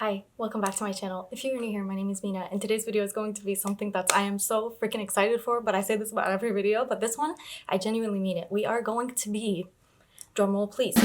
Hi, welcome back to my channel. If you're new here, my name is Mina, and today's video is going to be something that I am so freaking excited for, but I say this about every video, but this one, I genuinely mean it. We are going to be, drumroll please.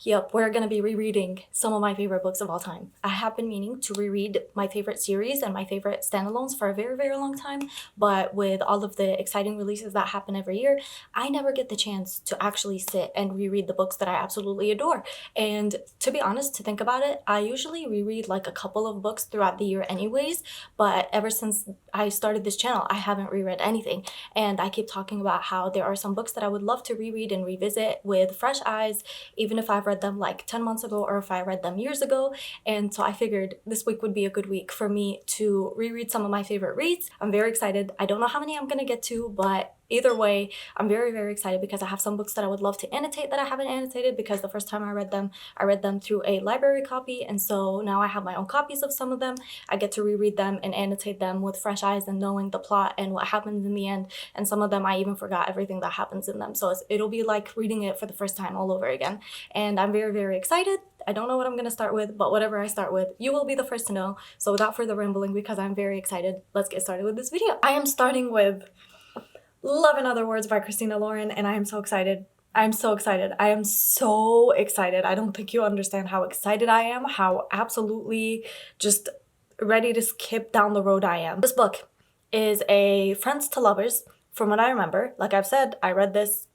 Yep, we're gonna be rereading some of my favorite books of all time. I have been meaning to reread my favorite series and my favorite standalones for a very, very long time, but with all of the exciting releases that happen every year, I never get the chance to actually sit and reread the books that I absolutely adore. And to be honest, to think about it, I usually reread like a couple of books throughout the year anyways, but ever since I started this channel, I haven't reread anything. And I keep talking about how there are some books that I would love to reread and revisit with fresh eyes, even if I've read them like 10 months ago or if I read them years ago. And so I figured this week would be a good week for me to reread some of my favorite reads. I'm very excited. I don't know how many I'm gonna get to, but either way, I'm very, very excited because I have some books that I would love to annotate that I haven't annotated because the first time I read them through a library copy, and so now I have my own copies of some of them. I get to reread them and annotate them with fresh eyes and knowing the plot and what happens in the end, and some of them I even forgot everything that happens in them, so it'll be like reading it for the first time all over again, and I'm very, very excited. I don't know what I'm gonna start with, but whatever I start with, you will be the first to know. So without further rambling, because I'm very excited, let's get started with this video. I am starting with Love in Other Words by Christina Lauren, and I am so excited. I'm so excited. I am so excited. I don't think you understand how excited I am, how absolutely just ready to skip down the road I am. This book is a Friends to Lovers, from what I remember. Like I've said, I read this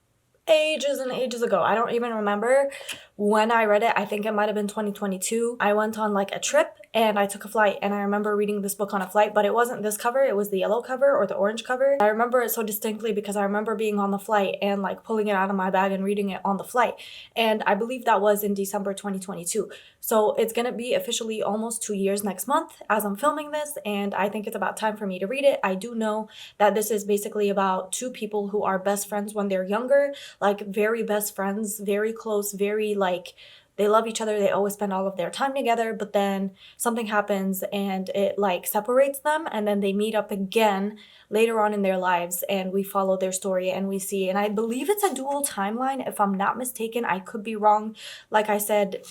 ages and ages ago. I don't even remember when I read it. I think it might have been 2022. I went on like a trip and I took a flight, and I remember reading this book on a flight, but it wasn't this cover, it was the yellow cover or the orange cover. I remember it so distinctly because I remember being on the flight and like pulling it out of my bag and reading it on the flight. And I believe that was in December 2022. So it's gonna be officially almost 2 years next month as I'm filming this, and I think it's about time for me to read it. I do know that this is basically about two people who are best friends when they're younger, like very best friends, very close, very like they love each other, they always spend all of their time together, but then something happens and it like separates them, and then they meet up again later on in their lives, and we follow their story and we see, and I believe it's a dual timeline if I'm not mistaken. I could be wrong. Like I said,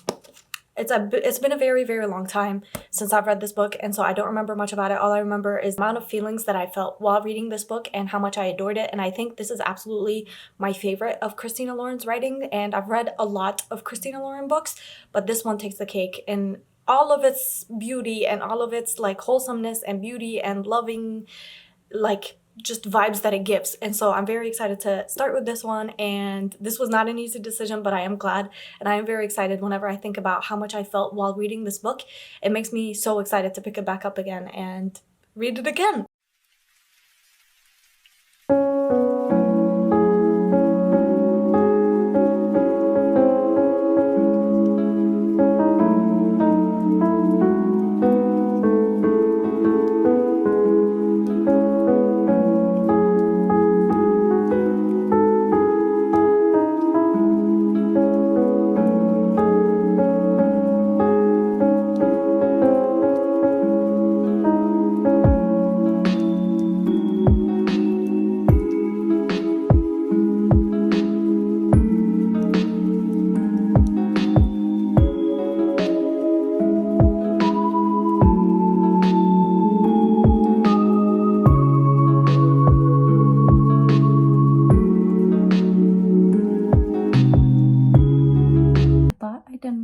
it's been a very, very long time since I've read this book, and so I don't remember much about it. All I remember is the amount of feelings that I felt while reading this book and how much I adored it, and I think this is absolutely my favorite of Christina Lauren's writing, and I've read a lot of Christina Lauren books, but this one takes the cake in all of its beauty and all of its like wholesomeness and beauty and loving, like just vibes that it gives. And so I'm very excited to start with this one, and this was not an easy decision, but I am glad, and I am very excited whenever I think about how much I felt while reading this book. It makes me so excited to pick it back up again and read it again.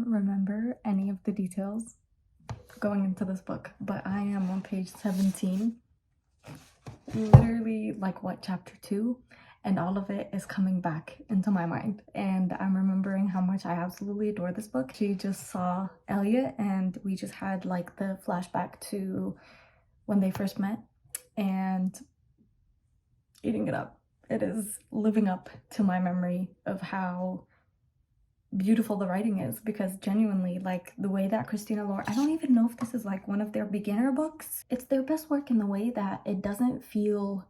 Remember any of the details going into this book, but I am on page 17, literally like what, chapter 2, and all of it is coming back into my mind, and I'm remembering how much I absolutely adore this book. She just saw Elliot and we just had like the flashback to when they first met and eating it up. It is living up to my memory of how beautiful the writing is, because genuinely, like the way that Christina Lauren, I don't even know if this is like one of their beginner books. It's their best work in the way that it doesn't feel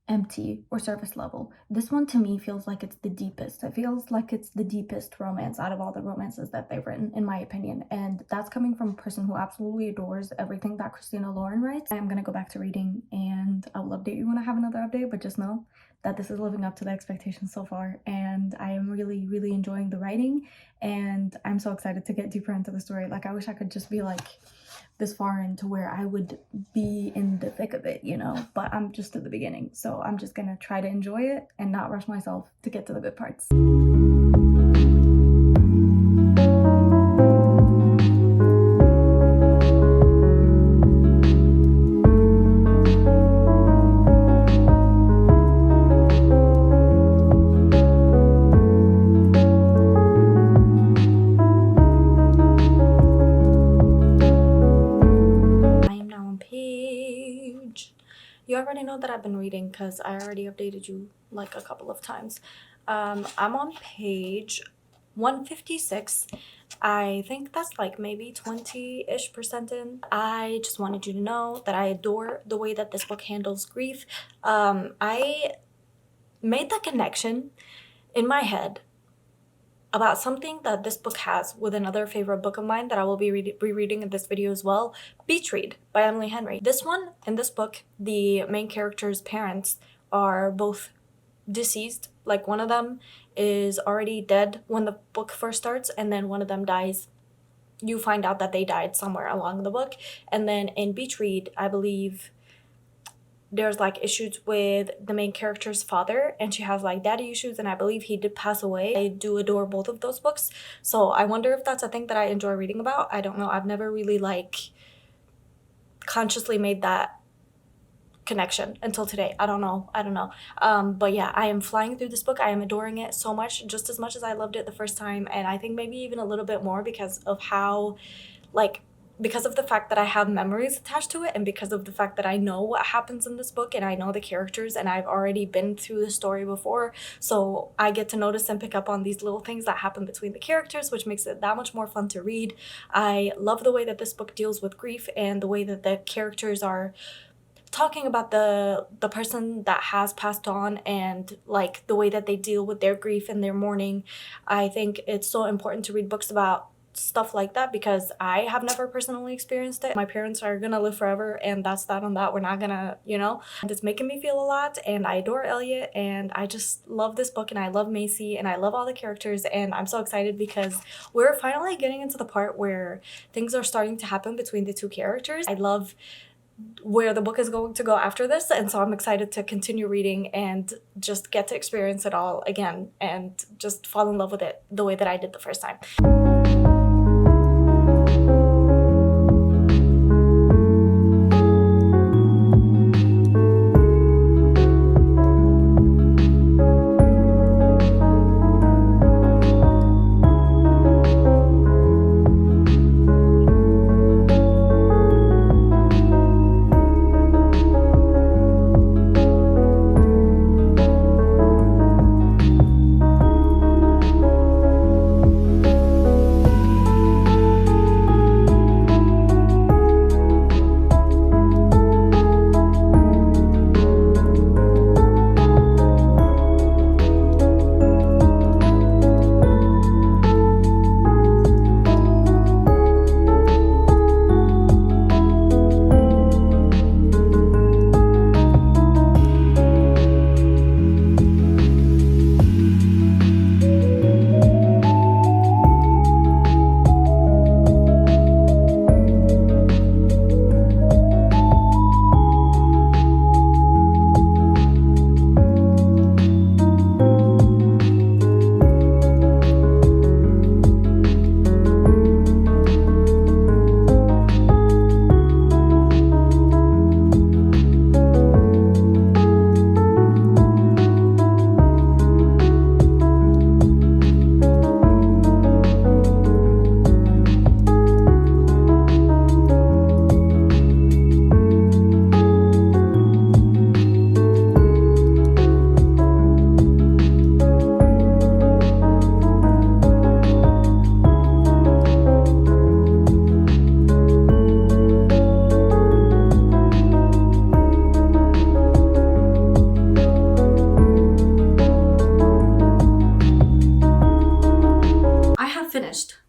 empty or surface level. This one to me feels like it's the deepest. It feels like it's the deepest romance out of all the romances that they've written, in my opinion, and that's coming from a person who absolutely adores everything that Christina Lauren writes. I am gonna go back to reading and I will update you when I have another update, but just know that this is living up to the expectations so far, and I am really, really enjoying the writing, and I'm so excited to get deeper into the story. Like, I wish I could just be like this far into where I would be in the thick of it, you know, but I'm just at the beginning, so I'm just gonna try to enjoy it and not rush myself to get to the good parts. You already know that I've been reading because I already updated you like a couple of times. I'm on page 156. I think that's like maybe 20-ish% in. I just wanted you to know that I adore the way that this book handles grief. I made the connection in my head about something that this book has with another favorite book of mine that I will be rereading in this video as well, Beach Read by Emily Henry. This one, in this book, the main character's parents are both deceased. Like, one of them is already dead when the book first starts, and then one of them dies. You find out that they died somewhere along the book. And then in Beach Read, I believe there's like issues with the main character's father, and she has like daddy issues, and I believe he did pass away. I do adore both of those books, so I wonder if that's a thing that I enjoy reading about. I don't know. I've never really like consciously made that connection until today. I don't know. But yeah, I am flying through this book. I am adoring it so much, just as much as I loved it the first time, and I think maybe even a little bit more because of how, like, because of the fact that I have memories attached to it, and because of the fact that I know what happens in this book, and I know the characters, and I've already been through the story before, so I get to notice and pick up on these little things that happen between the characters, which makes it that much more fun to read. I love the way that this book deals with grief, and the way that the characters are talking about the person that has passed on, and like the way that they deal with their grief and their mourning. I think it's so important to read books about stuff like that because I have never personally experienced it. My parents are gonna live forever, and that's that on that. We're not gonna, you know, and it's making me feel a lot, and I adore Elliot, and I just love this book, and I love Macy, and I love all the characters, and I'm so excited because we're finally getting into the part where things are starting to happen between the two characters. I love where the book is going to go after this, and so I'm excited to continue reading and just get to experience it all again and just fall in love with it the way that I did the first time.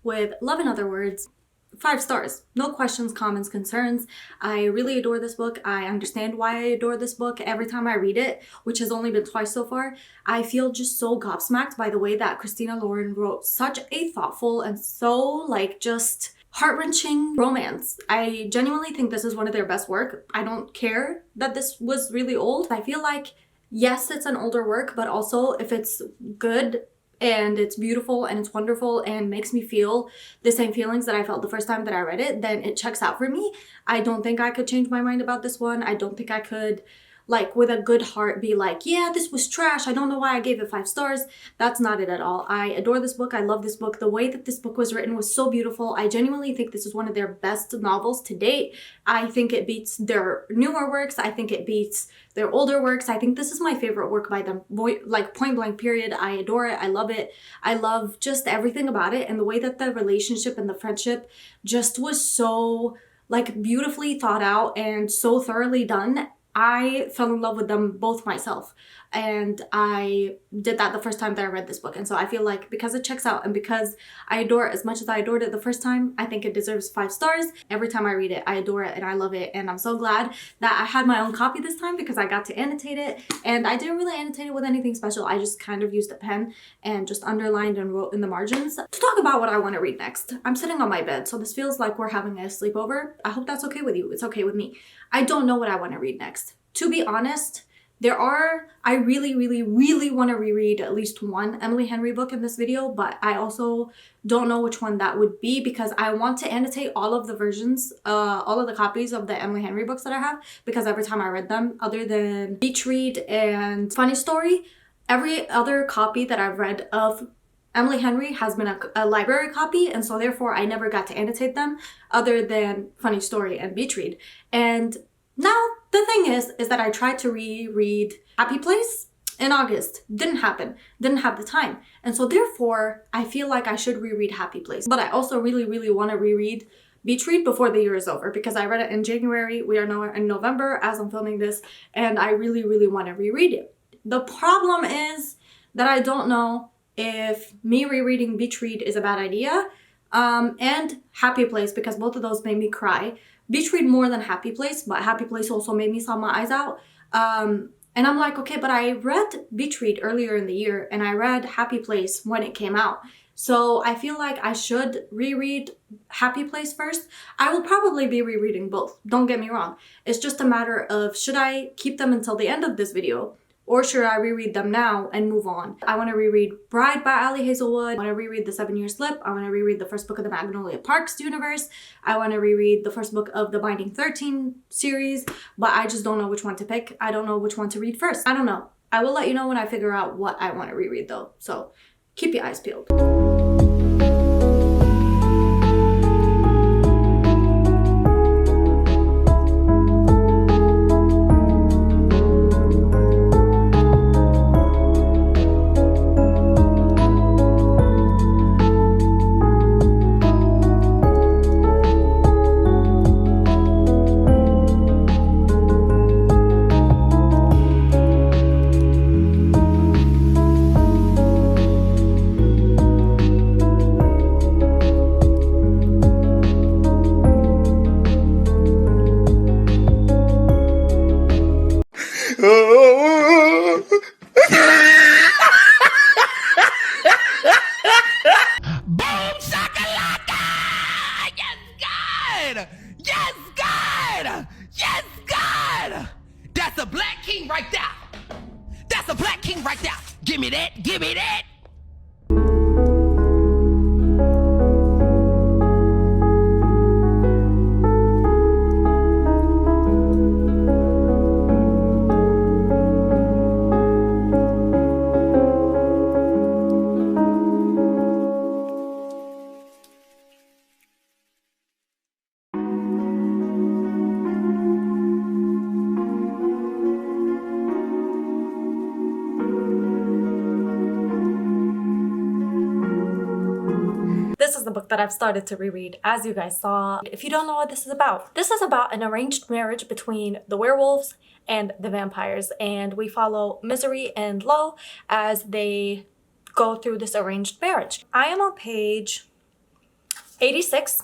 with Love in Other Words. 5 stars. No questions, comments, concerns. I really adore this book. I understand why I adore this book every time I read it, which has only been twice so far. I feel just so gobsmacked by the way that Christina Lauren wrote such a thoughtful and so like just heart-wrenching romance. I genuinely think this is one of their best work. I don't care that this was really old. I feel like, yes, it's an older work, but also if it's good and it's beautiful and it's wonderful and makes me feel the same feelings that I felt the first time that I read it, then it checks out for me. I don't think I could change my mind about this one. I don't think I could, like, with a good heart be like, yeah, this was trash, I don't know why I gave it 5 stars. That's not it at all. I adore this book. I love this book. The way that this book was written was so beautiful. I genuinely think this is one of their best novels to date. I think it beats their newer works. I think it beats their older works. I think this is my favorite work by them, like point blank period. I adore it. I love it. I love just everything about it, and the way that the relationship and the friendship just was so like beautifully thought out and so thoroughly done. I fell in love with them both myself, and I did that the first time that I read this book. And so I feel like because it checks out and because I adore it as much as I adored it the first time, I think it deserves 5 stars. Every time I read it, I adore it and I love it, and I'm so glad that I had my own copy this time because I got to annotate it. And I didn't really annotate it with anything special. I just kind of used a pen and just underlined and wrote in the margins. To talk about what I want to read next, I'm sitting on my bed, so this feels like we're having a sleepover. I hope that's okay with you. It's okay with me. I don't know what I want to read next. To be honest, I really want to reread at least one Emily Henry book in this video, but I also don't know which one that would be because I want to annotate all of the versions, all of the copies of the Emily Henry books that I have, because every time I read them, other than Beach Read and Funny Story, every other copy that I've read of Emily Henry has been a library copy, and so therefore I never got to annotate them other than Funny Story and Beach Read. And now the thing is that I tried to reread Happy Place in August. Didn't happen. Didn't have the time. And so therefore I feel like I should reread Happy Place. But I also really want to reread Beach Read before the year is over because I read it in January. We are now in November as I'm filming this, and I really want to reread it. The problem is that I don't know if me rereading Beach Read is a bad idea, and Happy Place, because both of those made me cry. Beach Read more than Happy Place, but Happy Place also made me sob my eyes out. And I'm like, okay, but I read Beach Read earlier in the year and I read Happy Place when it came out. So I feel like I should reread Happy Place first. I will probably be rereading both, don't get me wrong. It's just a matter of, should I keep them until the end of this video, or should I reread them now and move on? I want to reread Bride by Ali Hazelwood. I want to reread The 7-Year Slip. I want to reread the first book of the Magnolia Parks universe. I want to reread the first book of the Binding 13 series, but I just don't know which one to pick. I don't know which one to read first. I don't know. I will let you know when I figure out what I want to reread though. So keep your eyes peeled. Boom shakalaka! Yes, God! Yes, God! Yes, God! That's a black king right there. That's a black king right there. Give me that. Give me that. This is the book that I've started to reread, as you guys saw. If you don't know what this is about an arranged marriage between the werewolves and the vampires, and we follow Misery and Lo as they go through this arranged marriage. I am on page 86,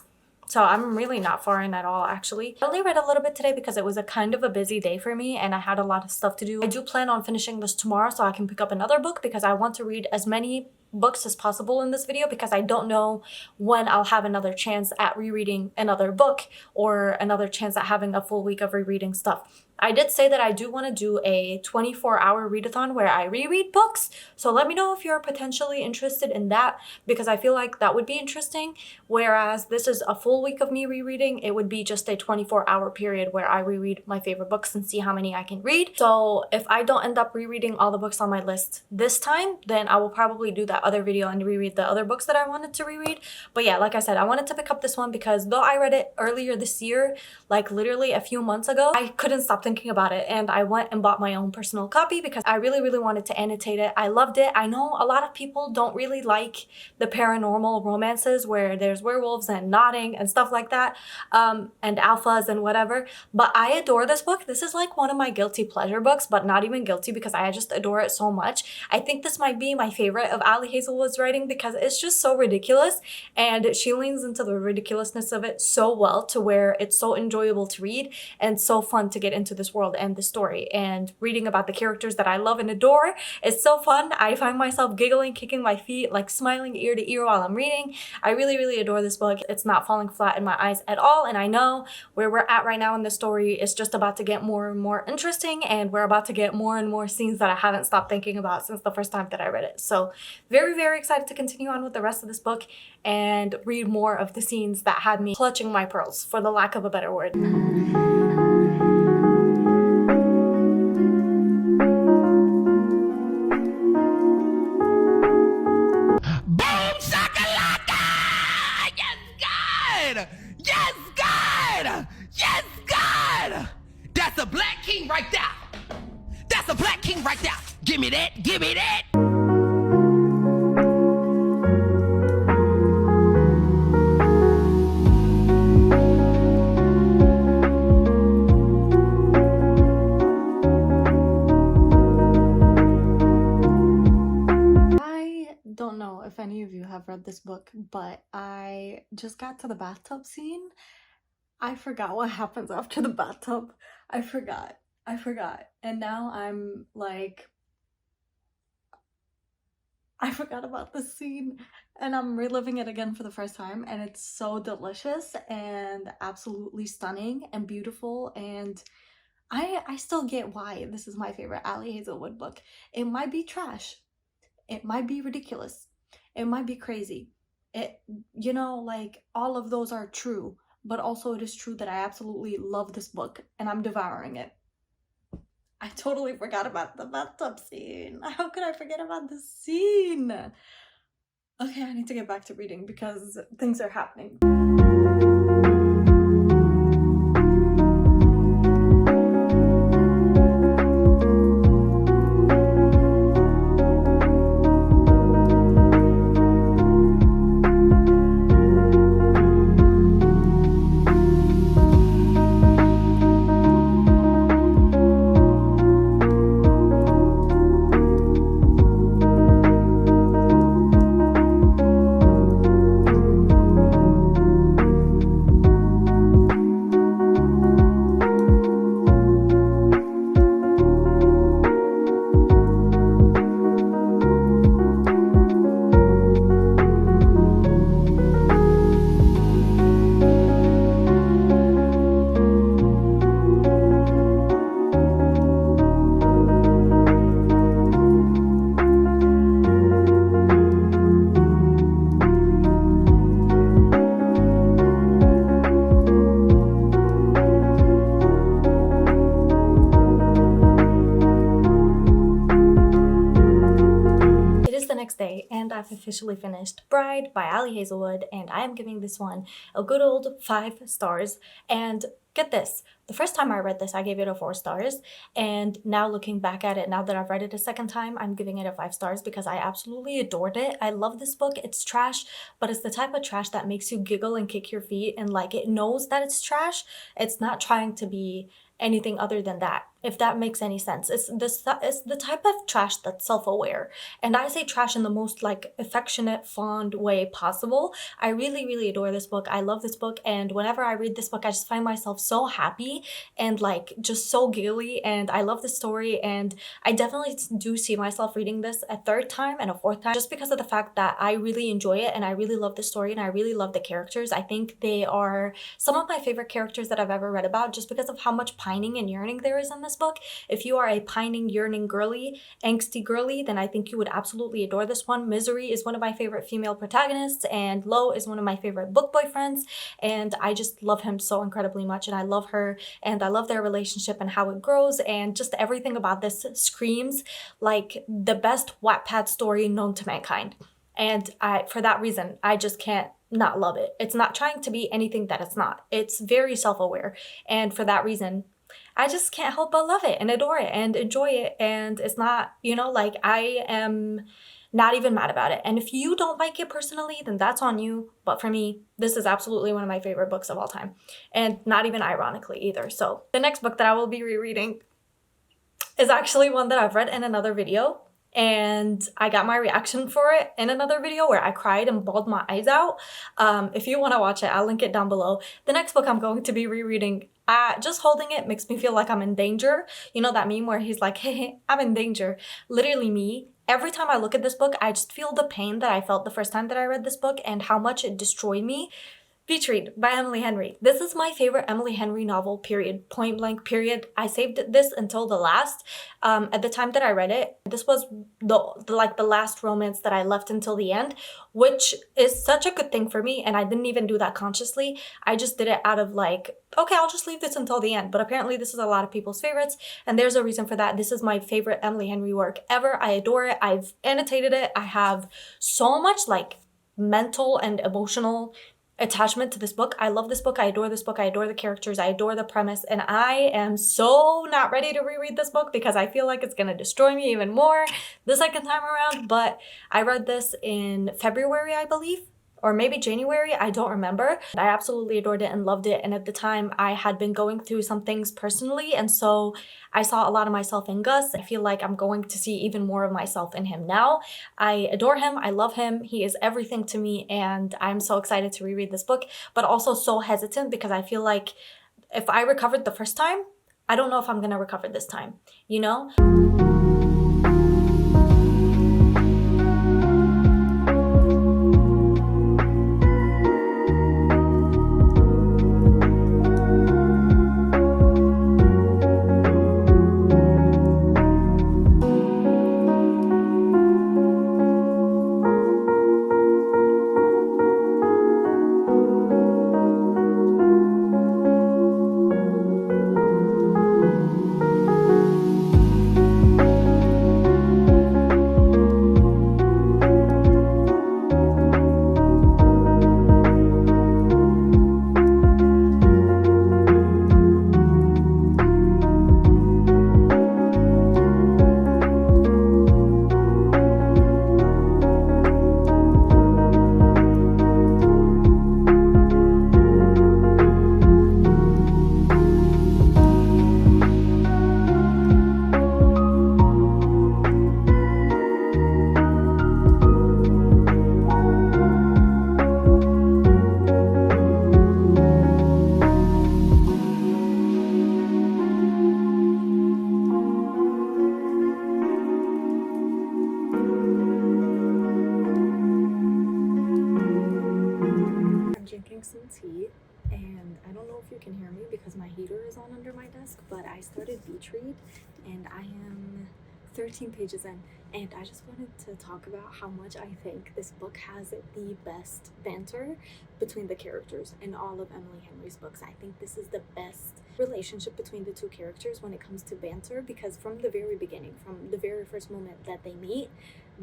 So I'm really not far in at all, actually. I only read a little bit today because it was a kind of a busy day for me and I had a lot of stuff to do. I do plan on finishing this tomorrow so I can pick up another book because I want to read as many books as possible in this video because I don't know when I'll have another chance at rereading another book or another chance at having a full week of rereading stuff. I did say that I do want to do a 24-hour readathon where I reread books, so let me know if you're potentially interested in that because I feel like that would be interesting. Whereas this is a full week of me rereading, it would be just a 24-hour period where I reread my favorite books and see how many I can read. So if I don't end up rereading all the books on my list this time, then I will probably do that other video and reread the other books that I wanted to reread. But yeah, like I said, I wanted to pick up this one because though I read it earlier this year, like literally a few months ago, I couldn't stop thinking about it and I went and bought my own personal copy because I really wanted to annotate it. I loved it. I know a lot of people don't really like the paranormal romances where there's werewolves and nodding and stuff like that, and alphas and whatever, but I adore this book. This is like one of my guilty pleasure books, but not even guilty because I just adore it so much. I think this might be my favorite of Ali Hazelwood's writing because it's just so ridiculous and she leans into the ridiculousness of it so well to where it's so enjoyable to read and so fun to get into this world and the story, and reading about the characters that I love and adore is so fun. I find myself giggling, kicking my feet, like smiling ear to ear while I'm reading. I really adore this book. It's not falling flat in my eyes at all, and I know where we're at right now in the story is just about to get more and more interesting, and we're about to get more and more scenes that I haven't stopped thinking about since the first time that I read it. So very excited to continue on with the rest of this book and read more of the scenes that had me clutching my pearls, for the lack of a better word. Boom shakalaka! Yes, God! Yes, God! Yes, God! That's a black king right there. That's a black king right there. Give me that. Give me that. Don't know if any of you have read this book, but I just got to the bathtub scene. I forgot what happens after the bathtub. I forgot. And now I'm like, I forgot about this scene and I'm reliving it again for the first time, and it's so delicious and absolutely stunning and beautiful, and I still get why this is my favorite Ali Hazelwood book. It might be trash. It might be ridiculous. It might be crazy. It, you know, like all of those are true, but also it is true that I absolutely love this book and I'm devouring it. I totally forgot about the bathtub scene. How could I forget about this scene? Okay, I need to get back to reading because things are happening. Next day, and I've officially finished Bride by Ali Hazelwood, and I am giving this one a good old 5 stars. And Get this, the first time I read this, I gave it a 4 stars, and now looking back at it, now that I've read it a second time, I'm giving it a 5 stars because I absolutely adored it. I love this book. It's trash, but it's the type of trash that makes you giggle and kick your feet, and like it knows that it's trash. It's not trying to be anything other than that, if that makes any sense. It's the type of trash that's self-aware, and I say trash in the most like affectionate, fond way possible. I really, really adore this book. I love this book, and whenever I read this book, I just find myself so happy and like just so giggly, and I love the story, and I definitely do see myself reading this a third time and a fourth time just because of the fact that I really enjoy it, and I really love the story, and I really love the characters. I think they are some of my favorite characters that I've ever read about just because of how much pining and yearning there is in this book. If you are a pining, yearning girly, angsty girly, then I think you would absolutely adore this one. Misery is one of my favorite female protagonists, and Lo is one of my favorite book boyfriends, and I just love him so incredibly much, and I love her, and I love their relationship and how it grows, and just everything about this screams like the best Wattpad story known to mankind. And for that reason, I just can't not love it. It's not trying to be anything that it's not. It's very self-aware, and for that reason, I just can't help but love it and adore it and enjoy it. And it's not, like I am not even mad about it. And if you don't like it personally, then that's on you. But for me, this is absolutely one of my favorite books of all time. And not even ironically either. So the next book that I will be rereading is actually one that I've read in another video. And I got my reaction for it in another video where I cried and bawled my eyes out. If you want to watch it, I'll link it down below. The next book I'm going to be rereading, just holding it makes me feel like I'm in danger. You know that meme where he's like, hey, I'm in danger. Literally me. Every time I look at this book, I just feel the pain that I felt the first time that I read this book and how much it destroyed me. Beach Read by Emily Henry. This is my favorite Emily Henry novel, period. Point blank, period. I saved this until the last. At the time that I read it, this was the last romance that I left until the end, which is such a good thing for me, and I didn't even do that consciously. I just did it out of like, okay, I'll just leave this until the end. But apparently this is a lot of people's favorites, and there's a reason for that. This is my favorite Emily Henry work ever. I adore it. I've annotated it. I have so much like mental and emotional attachment to this book. I love this book. I adore this book. I adore the characters. I adore the premise. And I am so not ready to reread this book because I feel like it's going to destroy me even more the second time around. But I read this in February, I believe, or maybe January, I don't remember. I absolutely adored it and loved it. And at the time I had been going through some things personally, and so I saw a lot of myself in Gus. I feel like I'm going to see even more of myself in him now. I adore him. I love him. He is everything to me, and I'm so excited to reread this book, but also so hesitant because I feel like if I recovered the first time, I don't know if I'm gonna recover this time, you know? Drinking some tea, and I don't know if you can hear me because my heater is on under my desk, but I started Beach Read and I am 13 pages in, and I just wanted to talk about how much I think this book has the best banter between the characters in all of Emily Henry's books. I think this is the best relationship between the two characters when it comes to banter, because from the very beginning, from the very first moment that they meet,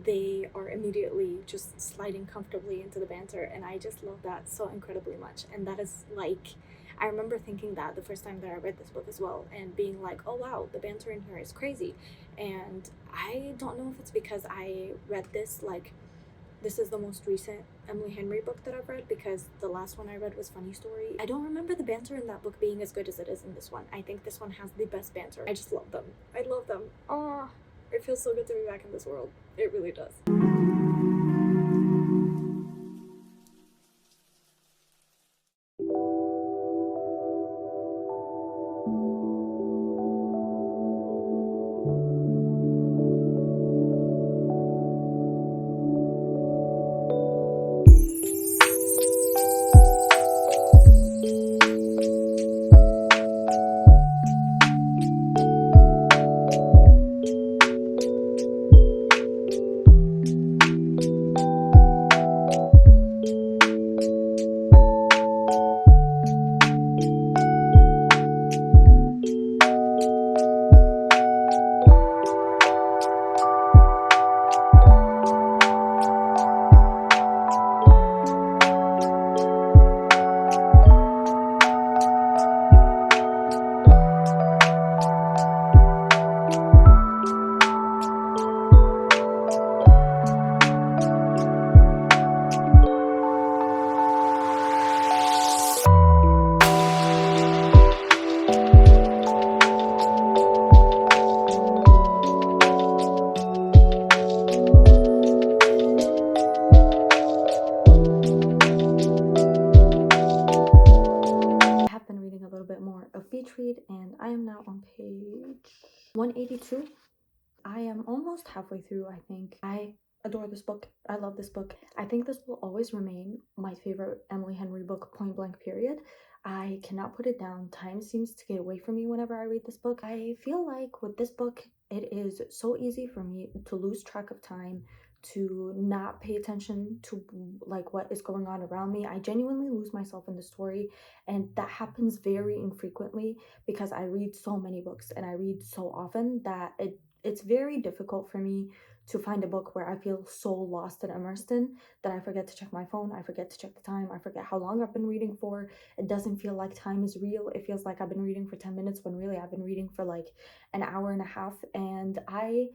they are immediately just sliding comfortably into the banter, and I just love that so incredibly much. And that is like, I remember thinking that the first time that I read this book as well, and being like, oh wow, the banter in here is crazy. And I don't know if it's because I read this, like, this is the most recent Emily Henry book that I've read, because the last one I read was Funny Story. I don't remember the banter in that book being as good as it is in this one. I think this one has the best banter. I just love them. I love them. Oh, it feels so good to be back in this world. It really does. Read, and I am now on page 182. I am almost halfway through, I think. I adore this book. I love this book. I think this will always remain my favorite Emily Henry book, point blank, period. I cannot put it down. Time seems to get away from me whenever I read this book. I feel like with this book, it is so easy for me to lose track of time, to not pay attention to like what is going on around me. I genuinely lose myself in the story, and that happens very infrequently because I read so many books and I read so often that it's very difficult for me to find a book where I feel so lost and immersed in that I forget to check my phone, I forget to check the time, I forget how long I've been reading for. It doesn't feel like time is real. It feels like I've been reading for 10 minutes when really I've been reading for like an hour and a half, and I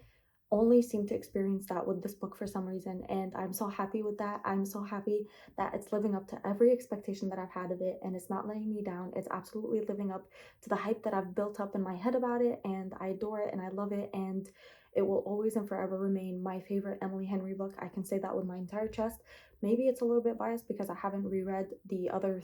only seem to experience that with this book for some reason, and I'm so happy with that. I'm so happy that it's living up to every expectation that I've had of it, and it's not letting me down. It's absolutely living up to the hype that I've built up in my head about it, and I adore it and I love it, and it will always and forever remain my favorite Emily Henry book. I can say that with my entire chest. Maybe it's a little bit biased because I haven't reread the other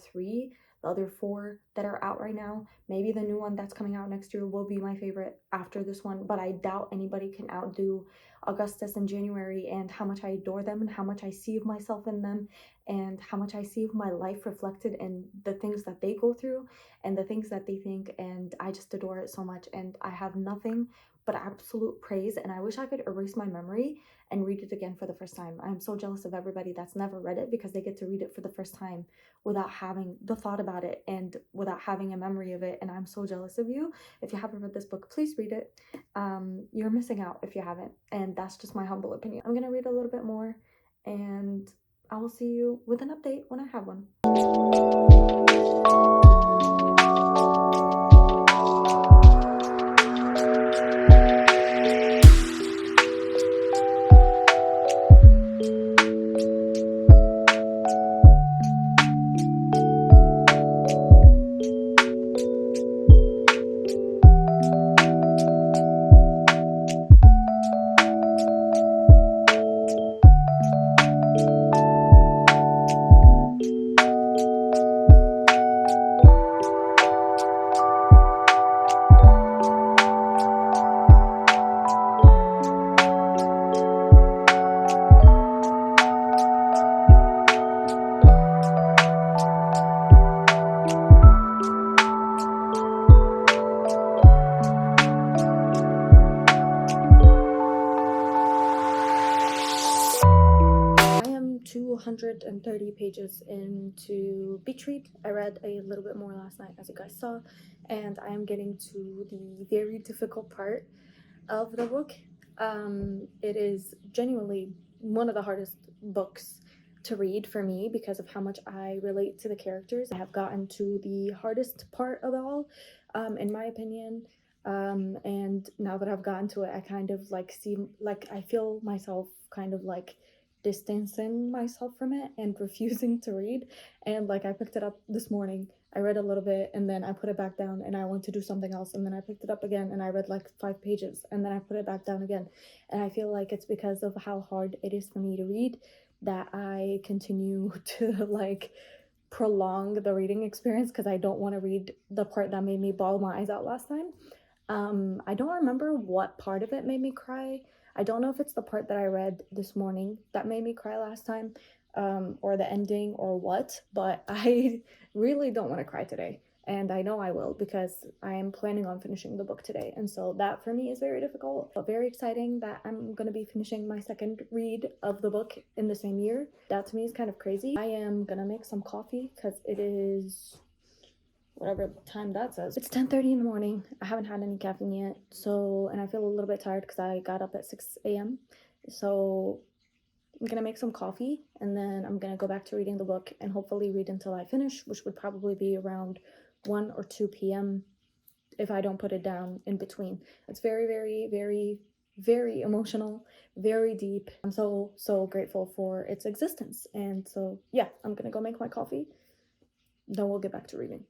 four that are out right now. Maybe the new one that's coming out next year will be my favorite after this one, but I doubt anybody can outdo Augustus and January, and how much I adore them and how much I see of myself in them and how much I see of my life reflected in the things that they go through and the things that they think, and I just adore it so much, and I have nothing but absolute praise, and I wish I could erase my memory and read it again for the first time. I'm so jealous of everybody that's never read it because they get to read it for the first time without having the thought about it and without having a memory of it, and I'm so jealous of you. If you haven't read this book, please read it. You're missing out if you haven't, and that's just my humble opinion. I'm gonna read a little bit more, and I will see you with an update when I have one. I am 230 pages into Beach Read. I read a little bit more last night, as you guys saw, and I am getting to the very difficult part of the book. It is genuinely one of the hardest books to read for me because of how much I relate to the characters. I have gotten to the hardest part of it all, in my opinion. And now that I've gotten to it, I kind of like I feel myself kind of like distancing myself from it and refusing to read. And like I picked it up this morning, I read a little bit and then I put it back down and I went to do something else, and then I picked it up again and I read like 5 pages and then I put it back down again. And I feel like it's because of how hard it is for me to read that I continue to like prolong the reading experience because I don't want to read the part that made me bawl my eyes out last time. I don't remember what part of it made me cry. I don't know if it's the part that I read this morning that made me cry last time, or the ending or what, but I really don't want to cry today. And I know I will because I am planning on finishing the book today. And so that for me is very difficult, but very exciting that I'm going to be finishing my second read of the book in the same year. That to me is kind of crazy. I am going to make some coffee because it is whatever time that says. It's 10:30 in the morning. I haven't had any caffeine yet. So, and I feel a little bit tired because I got up at 6 a.m. So I'm gonna make some coffee and then I'm gonna go back to reading the book and hopefully read until I finish, which would probably be around 1 or 2 p.m. if I don't put it down in between. It's very, very, very, very emotional, very deep. I'm so grateful for its existence. And so, yeah, I'm gonna go make my coffee. Then we'll get back to reading.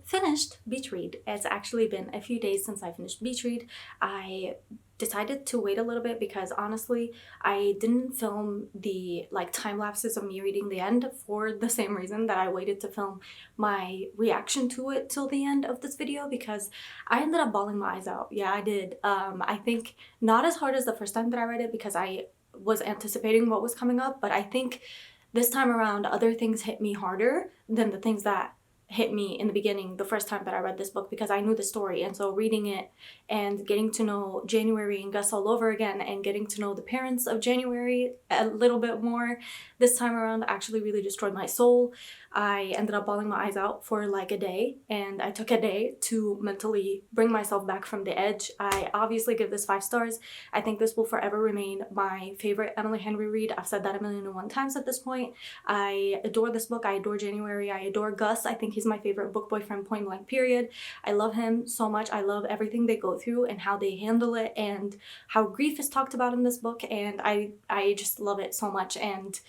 Finished Beach Read. It's actually been a few days since I finished Beach Read. I decided to wait a little bit because honestly I didn't film the like time lapses of me reading the end for the same reason that I waited to film my reaction to it till the end of this video, because I ended up bawling my eyes out. Yeah, I did. I think not as hard as the first time that I read it because I was anticipating what was coming up, but I think this time around other things hit me harder than the things that hit me in the beginning the first time that I read this book, because I knew the story. And so reading it and getting to know January and Gus all over again and getting to know the parents of January a little bit more this time around actually really destroyed my soul. I ended up bawling my eyes out for like a day, and I took a day to mentally bring myself back from the edge. I obviously give this 5 stars. I think this will forever remain my favorite Emily Henry read. I've said that 1,000,001 times at this point. I adore this book. I adore January. I adore Gus. I think he's my favorite book boyfriend, point blank period. I love him so much. I love everything they go through and how they handle it and how grief is talked about in this book, and I just love it so much. And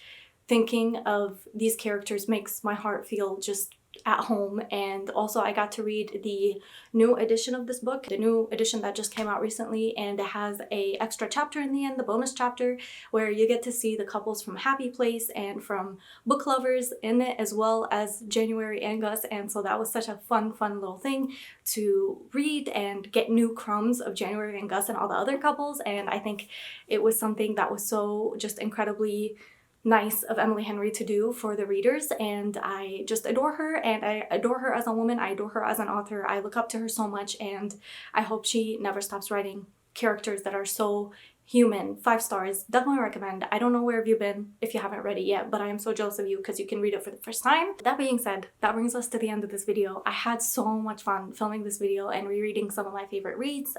thinking of these characters makes my heart feel just at home. And also I got to read the new edition of this book, the new edition that just came out recently, and it has a extra chapter in the end, the bonus chapter, where you get to see the couples from Happy Place and from Book Lovers in it, as well as January and Gus. And so that was such a fun little thing to read and get new crumbs of January and Gus and all the other couples. And I think it was something that was so just incredibly nice of Emily Henry to do for the readers, and I just adore her, and I adore her as a woman. I adore her as an author. I look up to her so much, and I hope she never stops writing characters that are so human. 5 stars. Definitely recommend. I don't know where have you been if you haven't read it yet, but I am so jealous of you because you can read it for the first time. That being said, that brings us to the end of this video. I had so much fun filming this video and rereading some of my favorite reads.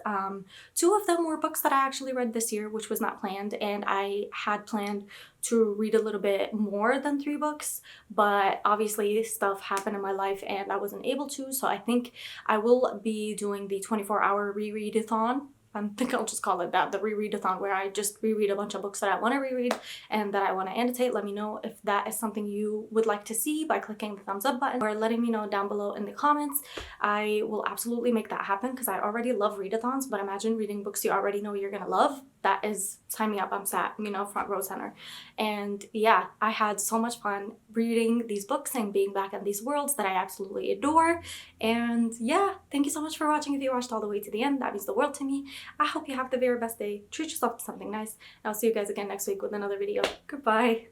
2 of them were books that I actually read this year, which was not planned, and I had planned to read a little bit more than 3 books, but obviously stuff happened in my life and I wasn't able to. So I think I will be doing the 24-hour rereadathon I think I'll just call it that, the rereadathon, where I just reread a bunch of books that I want to reread and that I want to annotate. Let me know if that is something you would like to see by clicking the thumbs up button or letting me know down below in the comments. I will absolutely make that happen because I already love readathons, but imagine reading books you already know you're gonna love. That is, sign me up. I'm sat, you know, front row center. And yeah, I had so much fun reading these books and being back in these worlds that I absolutely adore. And yeah, thank you so much for watching. If you watched all the way to the end, that means the world to me. I hope you have the very best day. Treat yourself to something nice. And I'll see you guys again next week with another video. Goodbye.